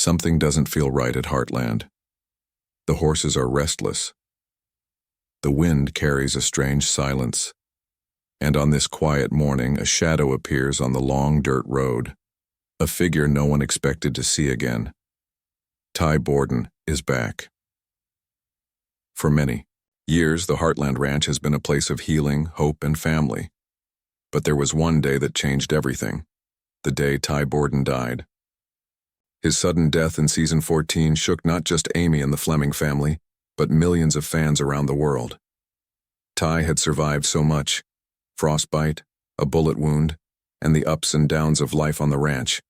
Something doesn't feel right at Heartland. The horses are restless. The wind carries a strange silence. And on this quiet morning, a shadow appears on the long dirt road, a figure no one expected to see again. Borden is back. For many years, the Heartland Ranch has been a place of healing, hope, and family. But there was one day that changed everything. The day Borden died. His sudden death in season 14 shook not just Amy and the Fleming family, but millions of fans around the world. Ty had survived so much: frostbite, a bullet wound, and the ups and downs of life on the ranch.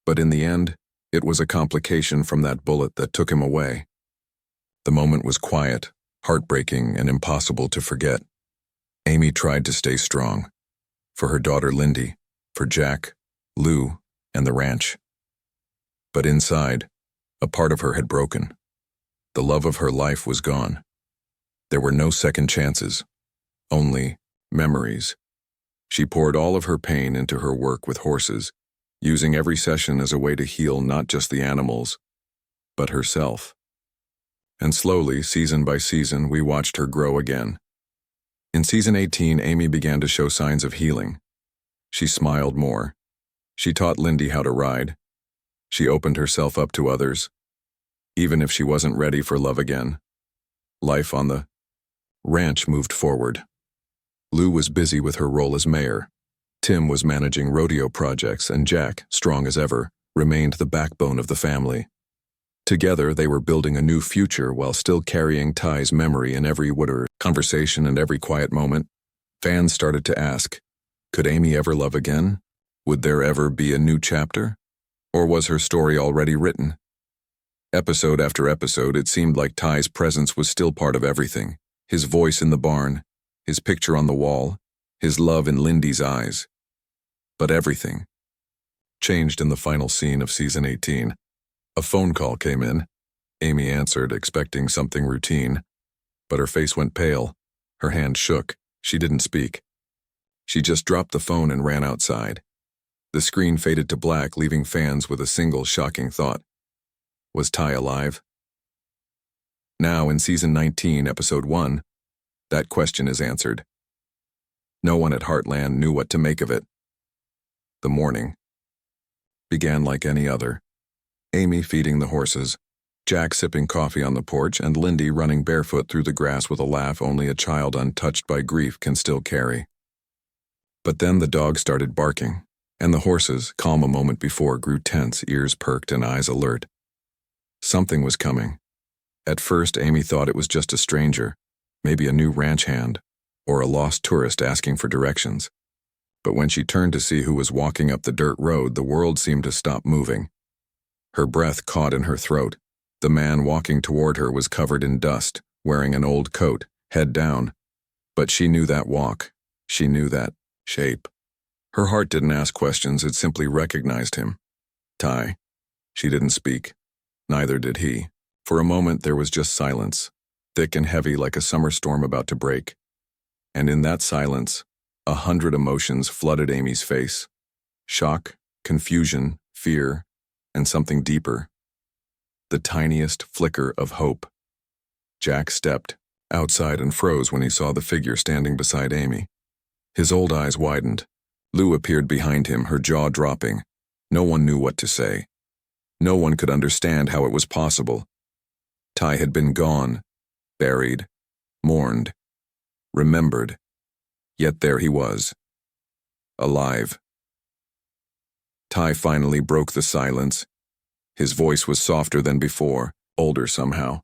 But in the end, it was a complication from that bullet that took him away. The moment was quiet, heartbreaking, and impossible to forget. Amy tried to stay strong. For her daughter Lyndy, for Jack, Lou, and the ranch. But inside, a part of her had broken. The love of her life was gone. There were no second chances, only memories. She poured all of her pain into her work with horses, using every session as a way to heal not just the animals, but herself. And slowly, season by season, we watched her grow again. In season 18, Amy began to show signs of healing. She smiled more. She taught Lyndy how to ride. She opened herself up to others, even if she wasn't ready for love again. Life on the ranch moved forward. Lou was busy with her role as mayor. Tim was managing rodeo projects, and Jack, strong as ever, remained the backbone of the family. Together, they were building a new future while still carrying Ty's memory in every conversation and every quiet moment. Fans started to ask, could Amy ever love again? Would there ever be a new chapter? Or was her story already written? Episode after episode, it seemed like Ty's presence was still part of everything. His voice in the barn, his picture on the wall, his love in Lyndy's eyes. But everything changed in the final scene of season 18. A phone call came in. Amy answered, expecting something routine. But her face went pale. Her hand shook. She didn't speak. She just dropped the phone and ran outside. The screen faded to black, leaving fans with a single shocking thought. Was Ty alive? Now, in season 19, episode 1, that question is answered. No one at Heartland knew what to make of it. The morning began like any other. Amy feeding the horses, Jack sipping coffee on the porch, and Lyndy running barefoot through the grass with a laugh only a child untouched by grief can still carry. But then the dog started barking, and the horses, calm a moment before, grew tense, ears perked and eyes alert. Something was coming. At first, Amy thought it was just a stranger, maybe a new ranch hand, or a lost tourist asking for directions. But when she turned to see who was walking up the dirt road, the world seemed to stop moving. Her breath caught in her throat. The man walking toward her was covered in dust, wearing an old coat, head down. But she knew that walk. She knew that shape. Her heart didn't ask questions, it simply recognized him. Ty. She didn't speak. Neither did he. For a moment there was just silence, thick and heavy like a summer storm about to break. And in that silence, 100 emotions flooded Amy's face. Shock, confusion, fear, and something deeper. The tiniest flicker of hope. Jack stepped outside and froze when he saw the figure standing beside Amy. His old eyes widened. Lou appeared behind him, her jaw dropping. No one knew what to say. No one could understand how it was possible. Ty had been gone, buried, mourned, remembered. Yet there he was, alive. Ty finally broke the silence. His voice was softer than before, older somehow.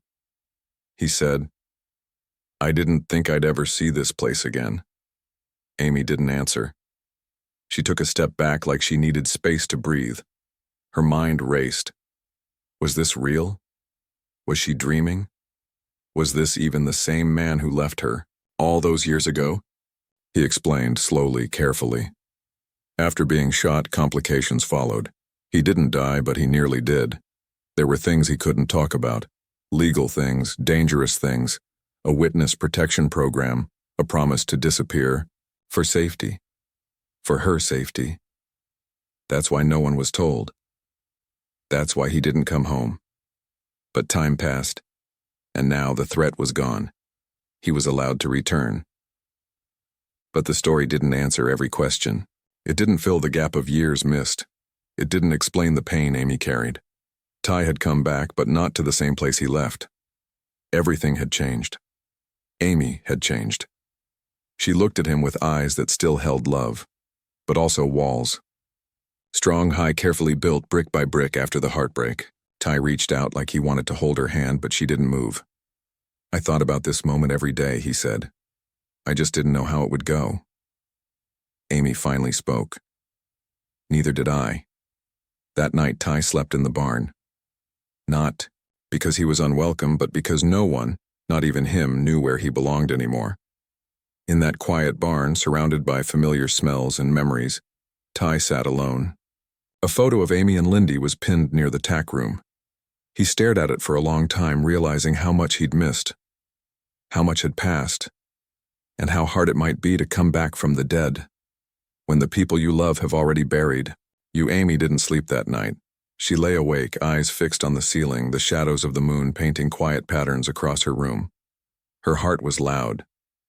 He said, "I didn't think I'd ever see this place again." Amy didn't answer. She took a step back like she needed space to breathe. Her mind raced. Was this real? Was she dreaming? Was this even the same man who left her all those years ago? He explained slowly, carefully. After being shot, complications followed. He didn't die, but he nearly did. There were things he couldn't talk about. Legal things, dangerous things, a witness protection program, a promise to disappear, for safety. For her safety. That's why no one was told. That's why he didn't come home. But time passed, and now the threat was gone. He was allowed to return. But the story didn't answer every question. It didn't fill the gap of years missed. It didn't explain the pain Amy carried. Ty had come back, but not to the same place he left. Everything had changed. Amy had changed. She looked at him with eyes that still held love, but also walls. Strong, high, carefully built brick by brick after the heartbreak. Ty reached out like he wanted to hold her hand, but she didn't move. I thought about this moment every day, he said. I just didn't know how it would go. Amy finally spoke. Neither did I. That night, Ty slept in the barn. Not because he was unwelcome, but because no one, not even him, knew where he belonged anymore. In that quiet barn, surrounded by familiar smells and memories, Ty sat alone. A photo of Amy and Lyndy was pinned near the tack room. He stared at it for a long time, realizing how much he'd missed, how much had passed, and how hard it might be to come back from the dead. When the people you love have already buried, Amy didn't sleep that night. She lay awake, eyes fixed on the ceiling, the shadows of the moon painting quiet patterns across her room. Her heart was loud,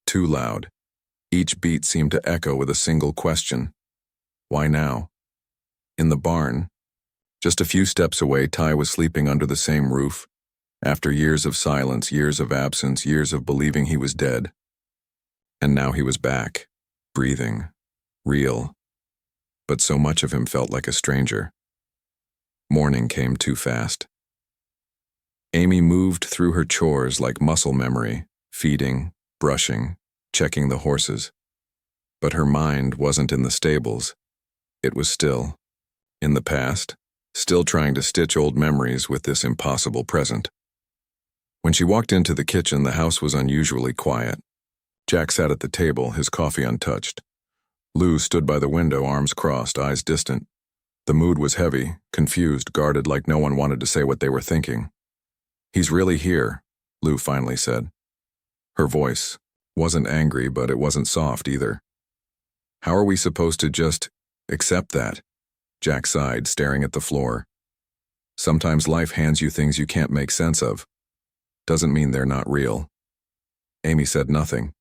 too loud. Each beat seemed to echo with a single question. Why now? In the barn, just a few steps away, Ty was sleeping under the same roof. After years of silence, years of absence, years of believing he was dead. And now he was back, breathing, real. But so much of him felt like a stranger. Morning came too fast. Amy moved through her chores like muscle memory, feeding, brushing, checking the horses. But her mind wasn't in the stables. It was still, in the past, still trying to stitch old memories with this impossible present. When she walked into the kitchen, the house was unusually quiet. Jack sat at the table, his coffee untouched. Lou stood by the window, arms crossed, eyes distant. The mood was heavy, confused, guarded, like no one wanted to say what they were thinking. He's really here, Lou finally said. Her voice wasn't angry, but it wasn't soft either. How are we supposed to just accept that? Jack sighed, staring at the floor. Sometimes life hands you things you can't make sense of. Doesn't mean they're not real. Amy said nothing.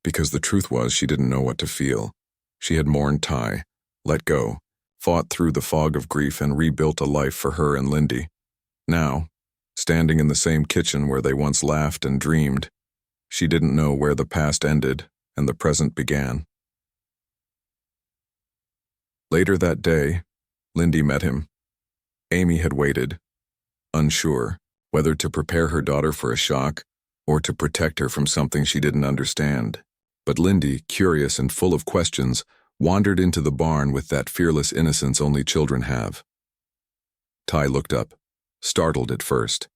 Because the truth was, she didn't know what to feel. She had mourned Ty, let go, fought through the fog of grief, and rebuilt a life for her and Lyndy. Now, standing in the same kitchen where they once laughed and dreamed, she didn't know where the past ended and the present began. Later that day, Lyndy met him. Amy had waited, unsure whether to prepare her daughter for a shock or to protect her from something she didn't understand. But Lyndy, curious and full of questions, wandered into the barn with that fearless innocence only children have. Ty looked up, startled at first.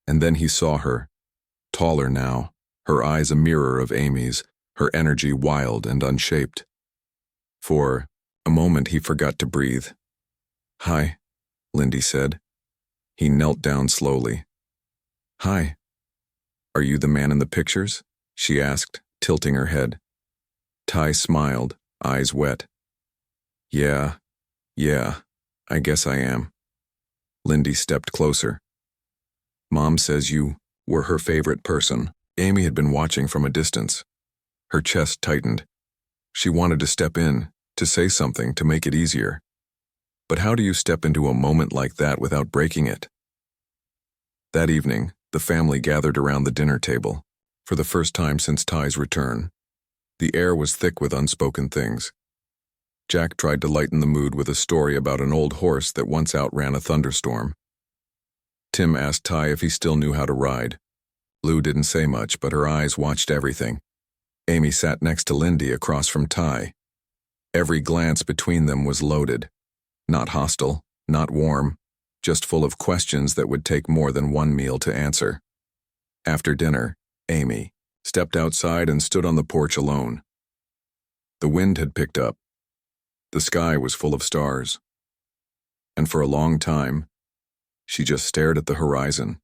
And then he saw her, taller now, her eyes a mirror of Amy's, her energy wild and unshaped. For a moment he forgot to breathe. "Hi," Lyndy said. He knelt down slowly. "Hi. Are you the man in the pictures?" she asked, tilting her head. Ty smiled, eyes wet. Yeah, I guess I am." Lyndy stepped closer. "Mom says you were her favorite person." Amy had been watching from a distance. Her chest tightened. She wanted to step in, to say something, to make it easier. But how do you step into a moment like that without breaking it? That evening, the family gathered around the dinner table, for the first time since Ty's return. The air was thick with unspoken things. Jack tried to lighten the mood with a story about an old horse that once outran a thunderstorm. Tim asked Ty if he still knew how to ride. Lou didn't say much, but her eyes watched everything. Amy sat next to Lyndy across from Ty. Every glance between them was loaded. Not hostile, not warm, just full of questions that would take more than one meal to answer. After dinner, Amy stepped outside and stood on the porch alone. The wind had picked up. The sky was full of stars. And for a long time, she just stared at the horizon.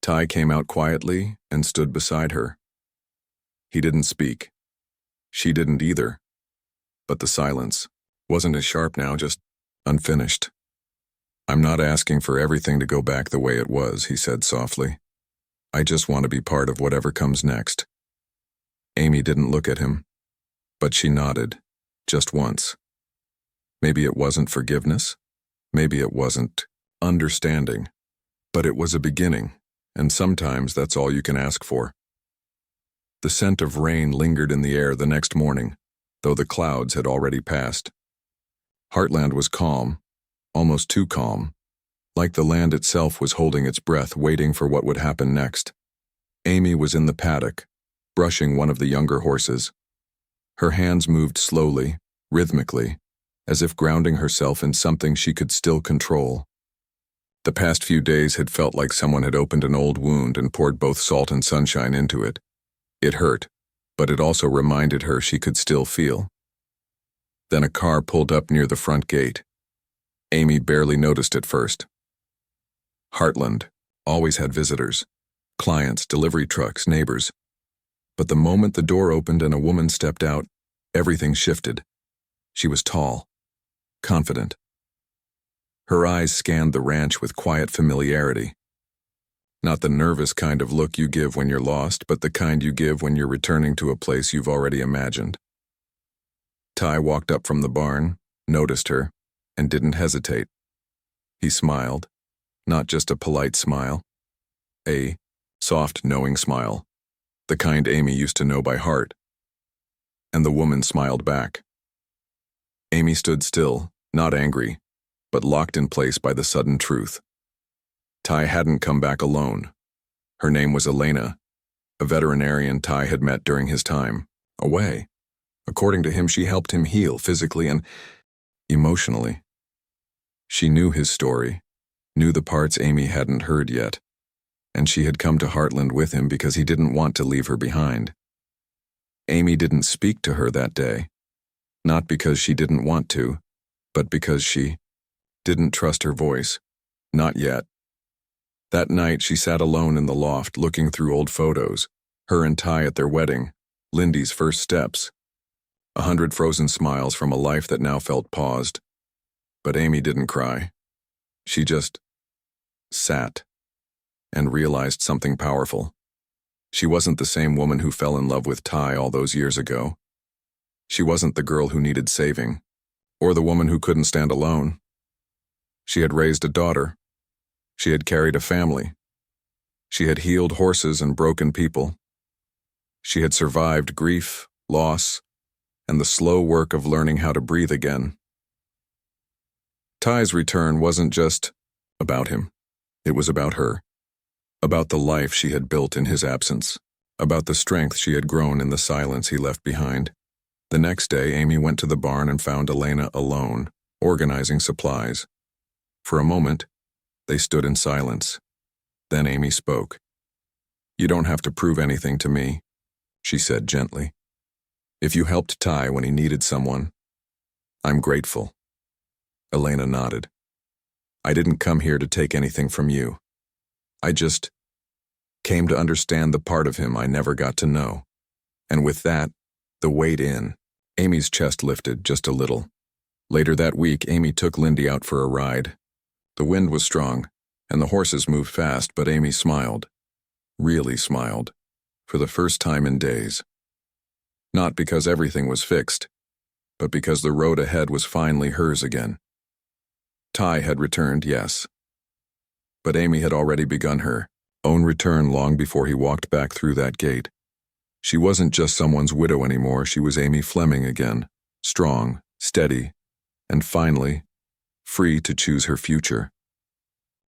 Ty came out quietly and stood beside her. He didn't speak. She didn't either. But the silence wasn't as sharp now, just unfinished. I'm not asking for everything to go back the way it was, he said softly. I just want to be part of whatever comes next. Amy didn't look at him, but she nodded, just once. Maybe it wasn't forgiveness, maybe it wasn't understanding, but it was a beginning, and sometimes that's all you can ask for. The scent of rain lingered in the air the next morning, though the clouds had already passed. Heartland was calm, almost too calm, like the land itself was holding its breath, waiting for what would happen next. Amy was in the paddock, brushing one of the younger horses. Her hands moved slowly, rhythmically, as if grounding herself in something she could still control. The past few days had felt like someone had opened an old wound and poured both salt and sunshine into it. It hurt, but it also reminded her she could still feel. Then a car pulled up near the front gate. Amy barely noticed at first. Heartland always had visitors, clients, delivery trucks, neighbors. But the moment the door opened and a woman stepped out, everything shifted. She was tall, confident. Her eyes scanned the ranch with quiet familiarity. Not the nervous kind of look you give when you're lost, but the kind you give when you're returning to a place you've already imagined. Ty walked up from the barn, noticed her, and didn't hesitate. He smiled, not just a polite smile, a soft, knowing smile, the kind Amy used to know by heart. And the woman smiled back. Amy stood still, not angry, but locked in place by the sudden truth. Ty hadn't come back alone. Her name was Elena, a veterinarian Ty had met during his time away. According to him, she helped him heal physically and emotionally. She knew his story, knew the parts Amy hadn't heard yet, and she had come to Heartland with him because he didn't want to leave her behind. Amy didn't speak to her that day, not because she didn't want to, but because she didn't trust her voice, not yet. That night she sat alone in the loft looking through old photos, her and Ty at their wedding, Lyndy's first steps. 100 frozen smiles from a life that now felt paused. But Amy didn't cry. She just sat and realized something powerful. She wasn't the same woman who fell in love with Ty all those years ago. She wasn't the girl who needed saving, or the woman who couldn't stand alone. She had raised a daughter. She had carried a family. She had healed horses and broken people. She had survived grief, loss, and the slow work of learning how to breathe again. Ty's return wasn't just about him. It was about her. About the life she had built in his absence. About the strength she had grown in the silence he left behind. The next day, Amy went to the barn and found Elena alone, organizing supplies. For a moment, they stood in silence. Then Amy spoke. "You don't have to prove anything to me," she said gently. "If you helped Ty when he needed someone, I'm grateful." Elena nodded. "I didn't come here to take anything from you. I just came to understand the part of him I never got to know." And with that, the weight in, Amy's chest lifted just a little. Later that week, Amy took Lyndy out for a ride. The wind was strong, and the horses moved fast, but Amy smiled. Really smiled. For the first time in days. Not because everything was fixed, but because the road ahead was finally hers again. Ty had returned, yes. But Amy had already begun her own return long before he walked back through that gate. She wasn't just someone's widow anymore, she was Amy Fleming again, strong, steady, and finally, free to choose her future.